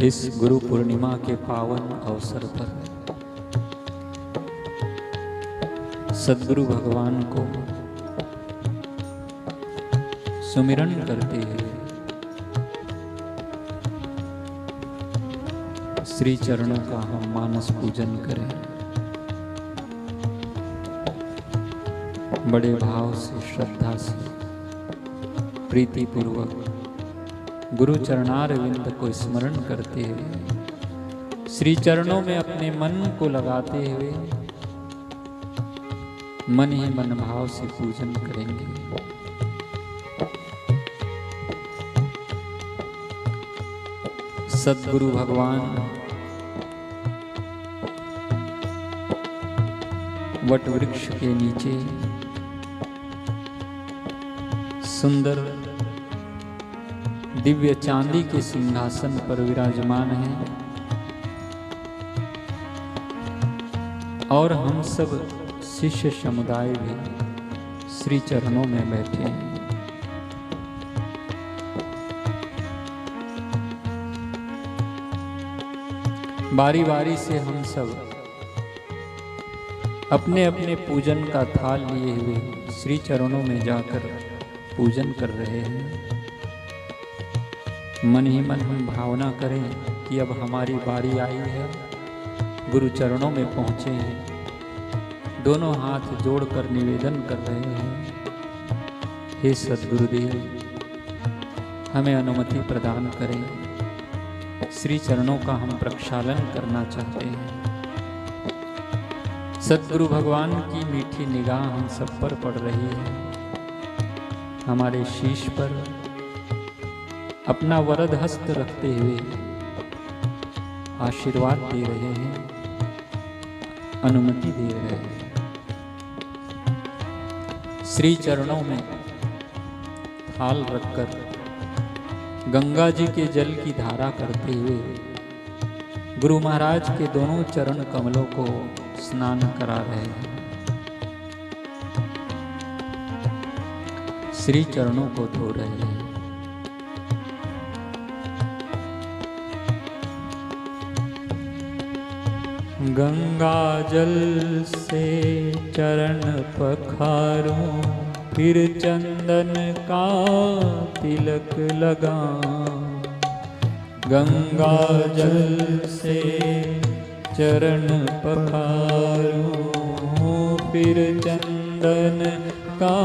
इस गुरु पूर्णिमा के पावन अवसर पर सद्गुरु भगवान को सुमिरन करते हुए श्री चरणों का हम मानस पूजन करें। बड़े भाव से, श्रद्धा से, प्रीति पूर्वक गुरु चरणारविंद को स्मरण करते हुए श्री चरणों में अपने मन को लगाते हुए मन ही मन भाव से पूजन करेंगे। सद्गुरु भगवान वट वृक्ष के नीचे सुंदर दिव्य चांदी के सिंहासन पर विराजमान हैं और हम सब शिष्य समुदाय भी श्री चरणों में बैठे हैं। बारी बारी से हम सब अपने अपने पूजन का थाल लिए हुए श्री चरणों में जाकर पूजन कर रहे हैं। मन ही मन हम भावना करें कि अब हमारी बारी आई है, गुरु चरणों में पहुँचे हैं, दोनों हाथ जोड़कर निवेदन कर रहे हैं, हे सद्गुरुदेव हमें अनुमति प्रदान करें, श्री चरणों का हम प्रक्षालन करना चाहते हैं। सद्गुरु भगवान की मीठी निगाह हम सब पर पड़ रही है, हमारे शीश पर अपना वरद हस्त रखते हुए आशीर्वाद दे रहे हैं, अनुमति दे रहे हैं। श्री चरणों में थाल रखकर गंगा जी के जल की धारा करते हुए गुरु महाराज के दोनों चरण कमलों को स्नान करा रहे हैं। श्री चरणों को धो रहे हैं। गंगा जल से चरण पखारूं, फिर चंदन का तिलक लगाऊं। गंगा जल से चरण पखारूं, फिर चंदन का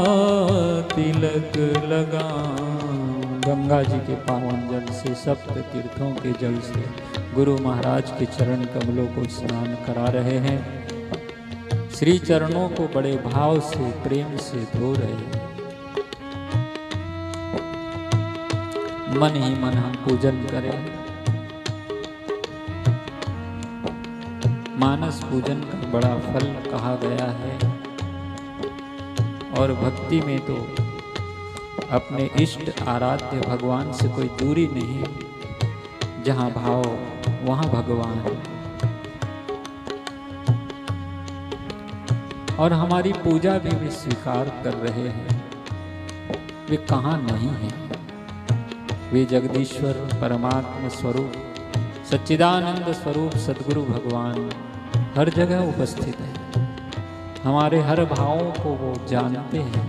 तिलक लगाऊं। गंगा जी के पावन जल से, सप्त तीर्थों के जल से गुरु महाराज के चरण कमलों को स्नान करा रहे हैं। श्री चरणों को बड़े भाव से, प्रेम से धो रहे हैं। मन ही मन हम पूजन करें। मानस पूजन का बड़ा फल कहा गया है और भक्ति में तो अपने इष्ट आराध्य भगवान से कोई दूरी नहीं। जहाँ भाव वहाँ भगवान। और हमारी पूजा भी वे स्वीकार कर रहे हैं। वे कहाँ नहीं हैं, वे जगदीश्वर परमात्मा स्वरूप, सच्चिदानंद स्वरूप सद्गुरु भगवान हर जगह उपस्थित है। हमारे हर भावों को वो जानते हैं।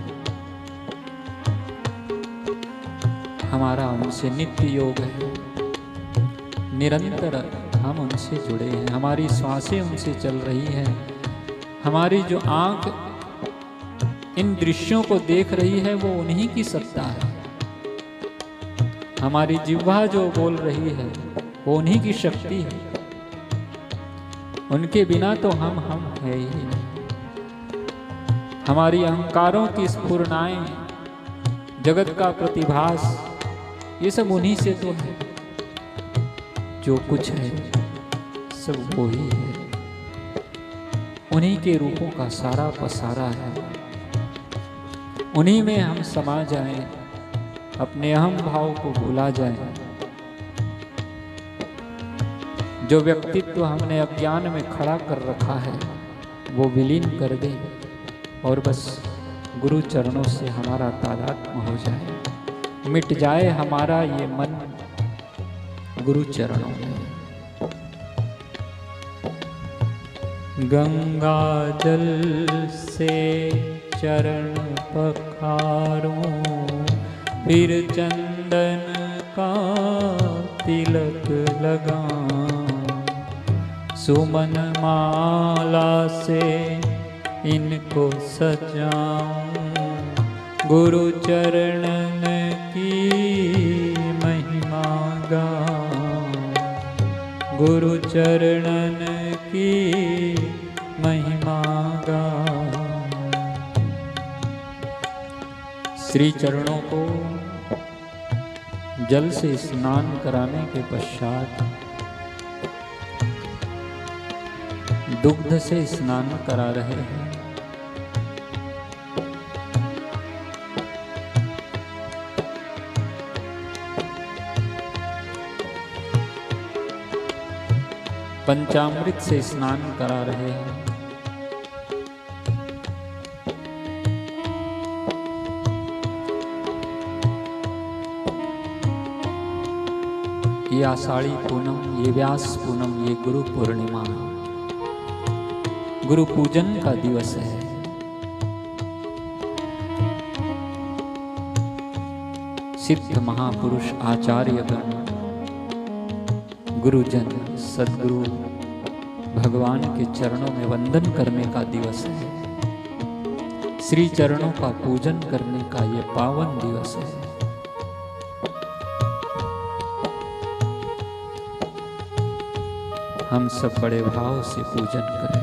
हमारा उनसे नित्य योग है, निरंतर हम उनसे जुड़े हैं। हमारी सांसें उनसे चल रही हैं। हमारी जो आंख इन दृश्यों को देख रही है वो उन्हीं की सत्ता है। हमारी जिह्वा जो बोल रही है वो उन्हीं की शक्ति है। उनके बिना तो हम है ही नहीं। हमारी अहंकारों की स्फुरनाएं, जगत का प्रतिभास, ये सब उन्हीं से तो है। जो कुछ है सब वो ही है। उन्हीं के रूपों का सारा पसारा है। उन्हीं में हम समा जाएं, अपने अहम भाव को भुला जाएं। जो व्यक्तित्व हमने अज्ञान में खड़ा कर रखा है वो विलीन कर दे और बस गुरु चरणों से हमारा तादात्म्य हो जाए, मिट जाए हमारा ये मन गुरु चरणों में। गंगा जल से चरण पखारूं, फिर चंदन का तिलक लगाऊं, सुमन माला से इनको सजाऊं, गुरु चरणन की महिमा गाऊं, गुरु चरणन की महिमा गाऊं। श्री चरणों को जल से स्नान कराने के पश्चात दुग्ध से स्नान करा रहे हैं। पंचामृत से स्नान करा रहे हैं। ये आषाढ़ी पूनम, ये व्यास पूनम, ये गुरु पूर्णिमा, गुरु पूजन का दिवस है। सिद्ध महापुरुष आचार्यगण, गुरुजन, सद्गुरु भगवान के चरणों में वंदन करने का दिवस है। श्री चरणों का पूजन करने का ये पावन दिवस है। हम सब बड़े भाव से पूजन करें।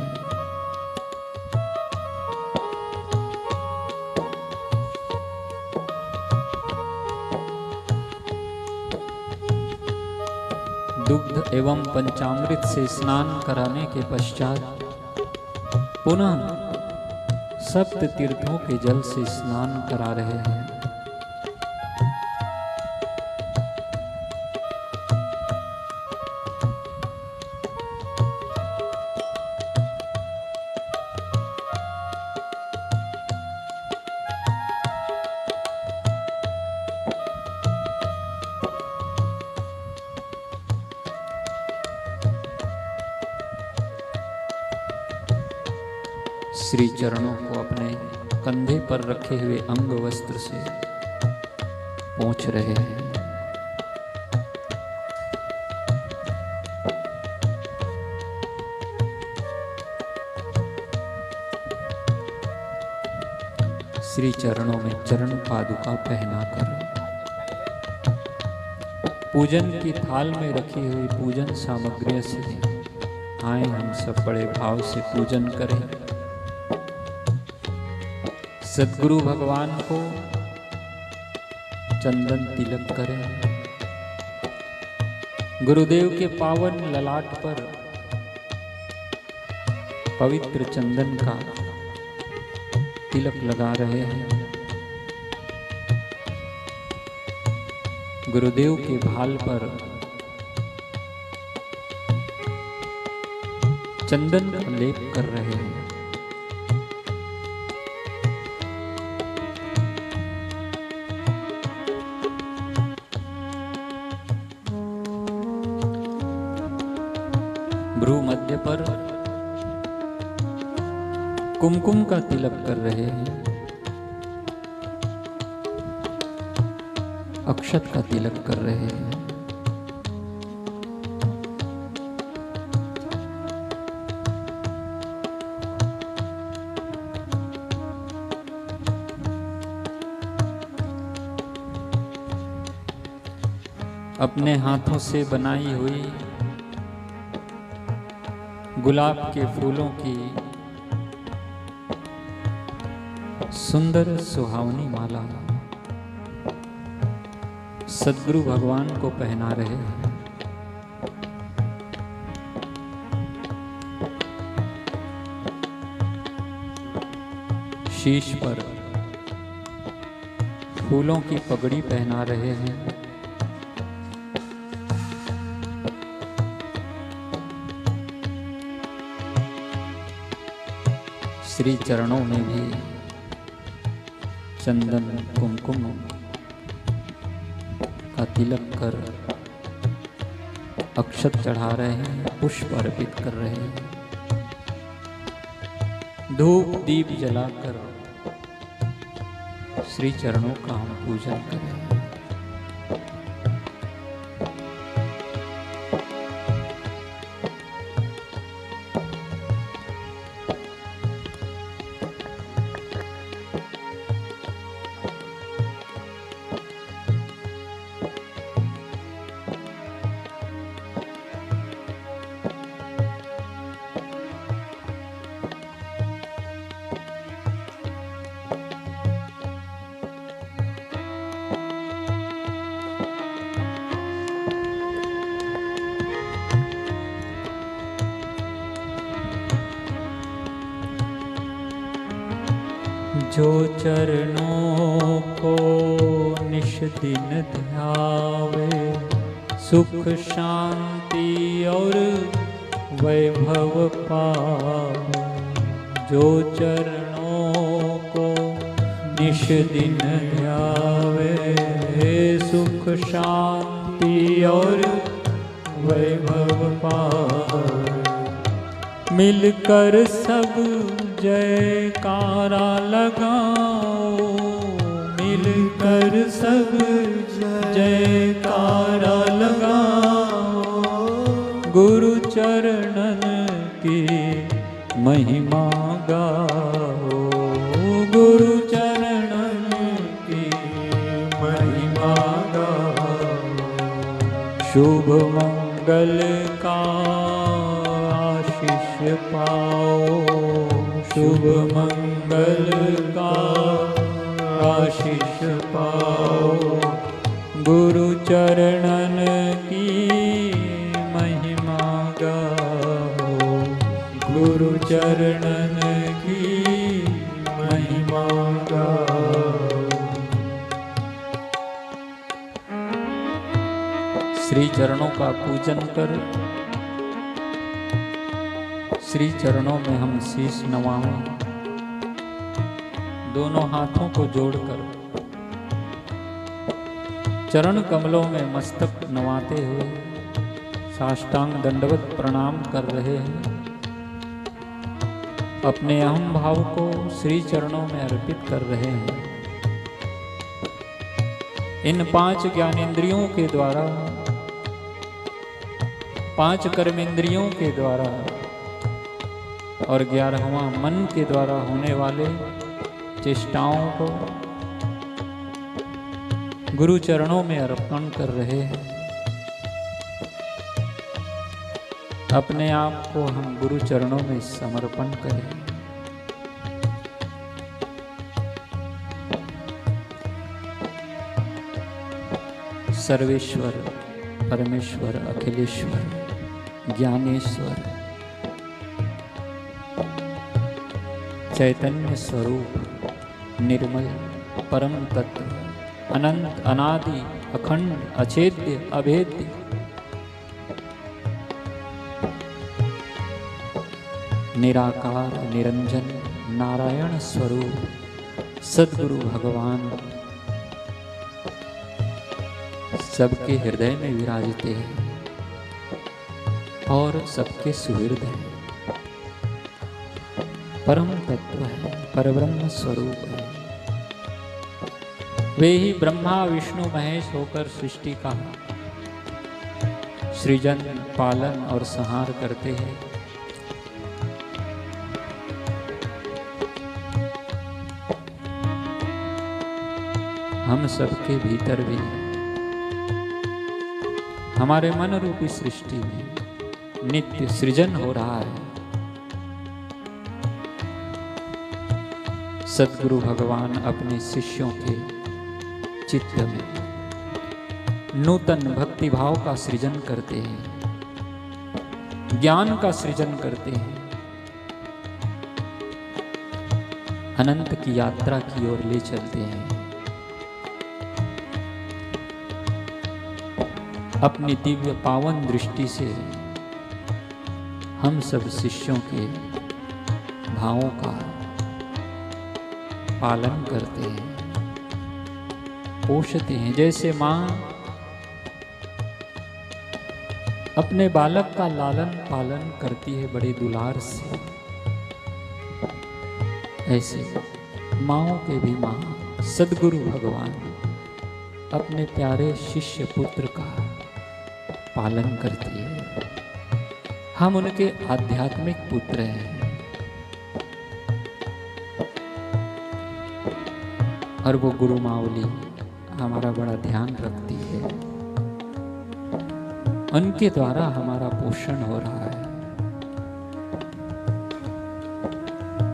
दुग्ध एवं पंचामृत से स्नान कराने के पश्चात पुनः सप्त तीर्थों के जल से स्नान करा रहे हैं। श्री चरणों को अपने कंधे पर रखे हुए अंग वस्त्र से पोंछ रहे हैं। श्री चरणों में चरण पादुका पहनाकर पूजन की थाल में रखी हुई पूजन सामग्री से आए हम सब बड़े भाव से पूजन करें। सद्गुरु भगवान को चंदन तिलक करें। गुरुदेव के पावन ललाट पर पवित्र चंदन का तिलक लगा रहे हैं। गुरुदेव के भाल पर चंदन का लेप कर रहे हैं। भ्रू मध्य पर कुमकुम का तिलक कर रहे हैं। अक्षत का तिलक कर रहे हैं। अपने हाथों से बनाई हुई गुलाब के फूलों की सुंदर सुहावनी माला सद्गुरु भगवान को पहना रहे हैं। शीश पर फूलों की पगड़ी पहना रहे हैं। श्री चरणों में भी चंदन कुमकुम का तिलक कर अक्षत चढ़ा रहे हैं, पुष्प अर्पित कर रहे हैं। धूप दीप जलाकर श्री चरणों का हम पूजन करें। जो चरणों को निश दिन ध्यावे, सुख शांति और वैभव पावे। जो चरणों को निश दिन ध्यावे, सुख शांति और वैभव पावे। मिलकर सब जयकारा लगाओ, मिलकर सब जयकारा लगाओ। गुरु चरणन की महिमा गाओ, गुरु चरणन की महिमा गाओ। शुभ मंगल का आशीष पाओ, शुभ मंगल का आशीष पाओ। गुरु चरणन की महिमा गाओ, गुरु चरणन की महिमा गाओ। श्री चरणों का पूजन कर श्री चरणों में हम शीश नवाएं, दोनों हाथों को जोड़कर चरण कमलों में मस्तक नवाते हुए साष्टांग दंडवत प्रणाम कर रहे हैं। अपने अहम भाव को श्री चरणों में अर्पित कर रहे हैं। इन 5 ज्ञानेंद्रियों के द्वारा, 5 कर्मेंद्रियों के द्वारा और 11वां मन के द्वारा होने वाले चेष्टाओं को गुरु चरणों में अर्पण कर रहे हैं। अपने आप को हम गुरु चरणों में समर्पण करें। सर्वेश्वर, परमेश्वर, अखिलेश्वर, ज्ञानेश्वर, चैतन्य स्वरूप, निर्मल परम तत्व, अनंत अनादि अखंड अछेद्य अभेद्य, निराकार निरंजन नारायण स्वरूप सद्गुरु भगवान सबके हृदय में विराजते हैं और सबके सुहृद हैं। परम तत्व है, परब्रह्म स्वरूप है। वे ही ब्रह्मा विष्णु महेश होकर सृष्टि का सृजन, पालन और संहार करते हैं। हम सबके भीतर भी हमारे मन रूपी सृष्टि में नित्य सृजन हो रहा है। सद्गुरु भगवान अपने शिष्यों के चित्त में नूतन भक्ति भाव का सृजन करते हैं, ज्ञान का सृजन करते हैं, अनंत की यात्रा की ओर ले चलते हैं। अपनी दिव्य पावन दृष्टि से हम सब शिष्यों के भावों का पालन करते हैं, पोषते हैं। जैसे माँ अपने बालक का लालन पालन करती है बड़े दुलार से, ऐसे माओ के भी माँ सदगुरु भगवान अपने प्यारे शिष्य पुत्र का पालन करती है। हम उनके आध्यात्मिक पुत्र हैं और वो गुरु मावली हमारा बड़ा ध्यान रखती है। उनके द्वारा हमारा पोषण हो रहा है,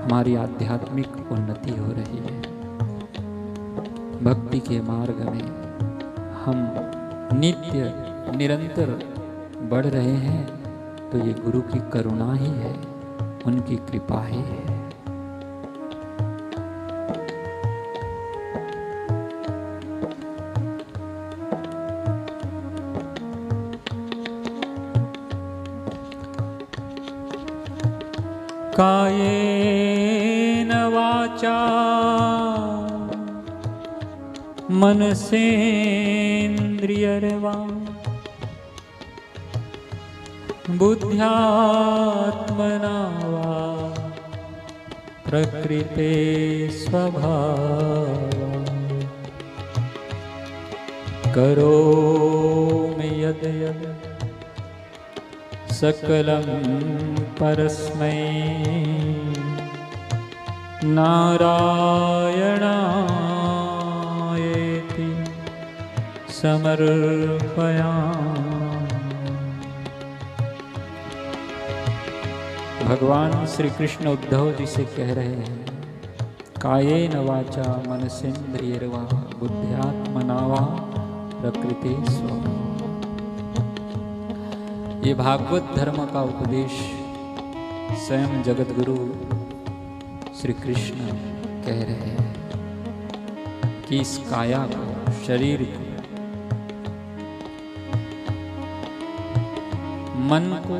हमारी आध्यात्मिक उन्नति हो रही है। भक्ति के मार्ग में हम नित्य निरंतर बढ़ रहे हैं तो ये गुरु की करुणा ही है, उनकी कृपा ही है। कायेन वाचा मनसेन्द्रियर्वा बुद्ध्यात्मना वा प्रकृते स्वभावात् करोमि यद् यद् सकलं परस्मै नारायणायेति समर्पयामि। भगवान श्री कृष्ण उद्धव जी से कह रहे हैं, कायेन वाचा मनसेन्द्रियर्वा बुद्ध्यात्मना वा प्रकृते स्वभावात्। ये भागवत धर्म का उपदेश स्वयं जगत गुरु श्री कृष्ण कह रहे हैं कि इस काया को, शरीर को, मन को,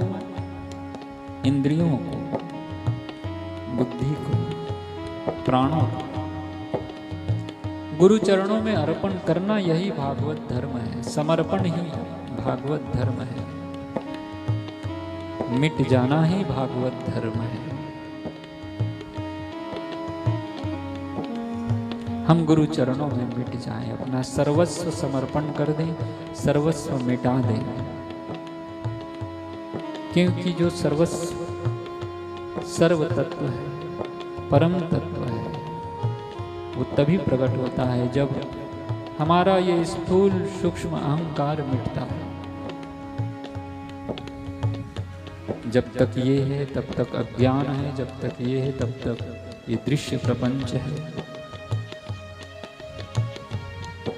इंद्रियों को, बुद्धि को, प्राणों को गुरु चरणों में अर्पण करना, यही भागवत धर्म है। समर्पण ही भागवत धर्म है, मिट जाना ही भागवत धर्म है। हम गुरु चरणों में मिट जाएं, अपना सर्वस्व समर्पण कर दें, सर्वस्व मिटा दें, क्योंकि जो सर्वस्व सर्व तत्व है, परम तत्व है, वो तभी प्रकट होता है जब हमारा ये स्थूल सूक्ष्म अहंकार मिटता है। जब तक ये है तब तक अज्ञान है, जब तक ये है तब तक ये दृश्य प्रपंच है।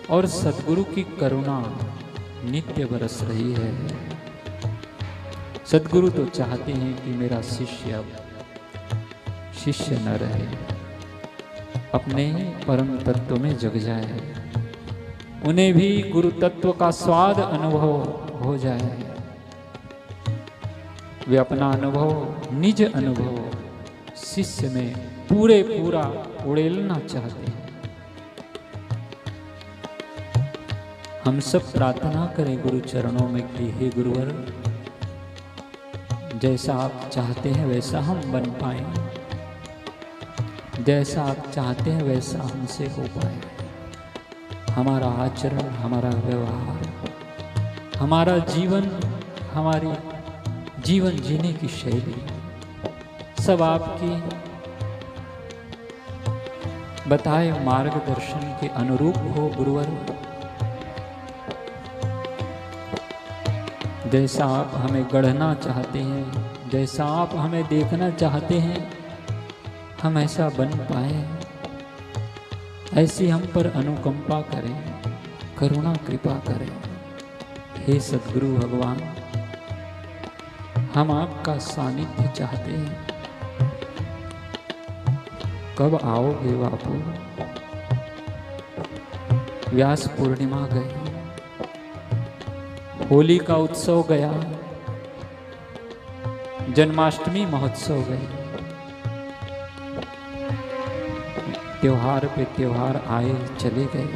और सद्गुरु की करुणा नित्य बरस रही है। सद्गुरु तो चाहते हैं कि मेरा शिष्य अब शिष्य न रहे, अपने परम तत्व में जग जाए, उन्हें भी गुरु तत्व का स्वाद अनुभव हो जाए। वे अपना अनुभव, निज अनुभव शिष्य में पूरे पूरा उड़ेलना चाहते हैं। हम सब प्रार्थना करें गुरु चरणों में कि हे गुरुवर, जैसा आप चाहते हैं वैसा हम बन पाए, जैसा आप चाहते हैं वैसा हमसे हो पाए। हमारा आचरण, हमारा व्यवहार, हमारा जीवन, हमारी जीवन जीने की शैली सब आपकी बताए मार्गदर्शन के अनुरूप हो गुरुवर। जैसा आप हमें गढ़ना चाहते हैं, जैसा आप हमें देखना चाहते हैं, हम ऐसा बन पाए, ऐसी हम पर अनुकंपा करें, करुणा कृपा करें। हे सद्गुरु भगवान, हम आपका सानिध्य चाहते हैं। कब आओगे बापू? व्यास पूर्णिमा गई, होली का उत्सव गया, जन्माष्टमी महोत्सव गए, त्योहार पे त्योहार आए चले गए।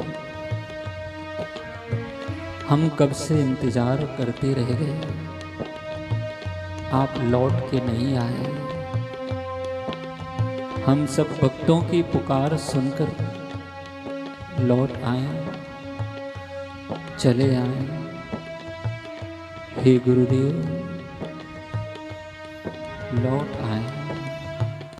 हम कब से इंतजार करते रह गए, आप लौट के नहीं आए। हम सब भक्तों की पुकार सुनकर लौट आए, चले आए। हे गुरुदेव, लौट आए।